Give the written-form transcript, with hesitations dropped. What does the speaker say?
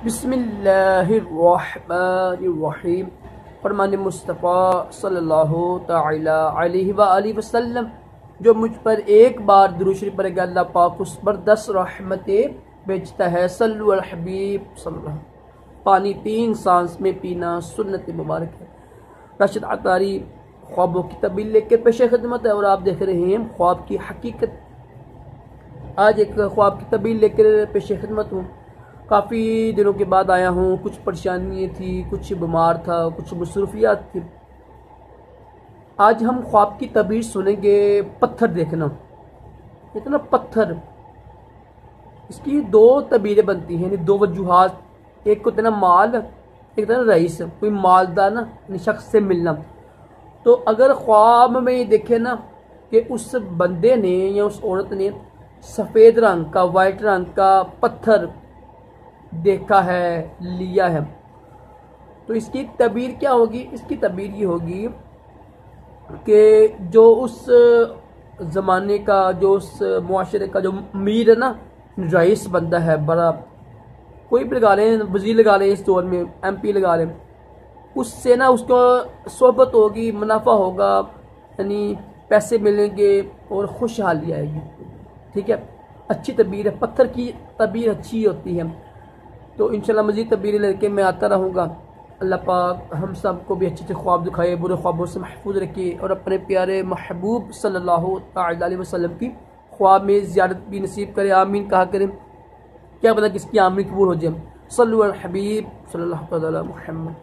बिस्मिल्लाहिर्रहमानिर्रहीम। फरमान मुस्तफ़ा सल्लल्लाहु तआला अलैहि वसल्लम, जो मुझ पर एक बार दुरूद शरीफ पढ़ेगा अल्लाह पाक उस पर 10 रहमतें भेजता है। सल्लु अल हबीब सल्लल्लाहु। पानी 3 सांस में पीना सुन्नत मुबारक है। राशिद अतारी ख्वाबों की तबील लेकर पेश खिदमत है और आप देख रहे हैं ख्वाब की हकीकत। आज एक ख्वाब की तबील लेकर पेश खिदमत हूँ। काफ़ी दिनों के बाद आया हूँ। कुछ परेशानियाँ थी, कुछ बीमार था, कुछ मसरूफियात थी। आज हम ख्वाब की तबीर सुनेंगे। पत्थर देखना, इतना पत्थर, इसकी 2 तबीरें बनती हैं, यानी 2 वजूहात। एक को इतना माल, एक तरह रईस, कोई मालदार ना शख्स से मिलना। तो अगर ख्वाब में ये देखे ना कि उस बंदे ने या उस औरत ने सफ़ेद रंग का, वाइट रंग का पत्थर देखा है, लिया है, तो इसकी तबीर क्या होगी? इसकी तबीर ये होगी कि जो उस ज़माने का, जो उस मुआशरे का जो अमीर है ना, रईस बंदा है बड़ा, कोई भी लगा लें, वज़ीर लगा लें, इस दौर में MP लगा लें, उससे ना उसको सोहबत होगी, मुनाफा होगा, यानी पैसे मिलेंगे और खुशहाली आएगी। ठीक है, अच्छी तबीर है। पत्थर की तबीर अच्छी होती है। तो इंशाल्लाह मज़ीद तबीरें लेके मैं आता रहूँगा। अल्लाह पाक हम सब को भी अच्छे अच्छे ख्वाब दिखाए, बुरे ख्वाबों से महफूज रखे और अपने प्यारे महबूब सल्लल्लाहु अलैहि वसल्लम की ख्वाब में ज़ियारत भी नसीब करे। आमीन कहा करें। क्या पता किसकी आमीन कबूल हो जाए। सल्लु अल हबीब सल्लल्लाहु अलैहि वसल्लम।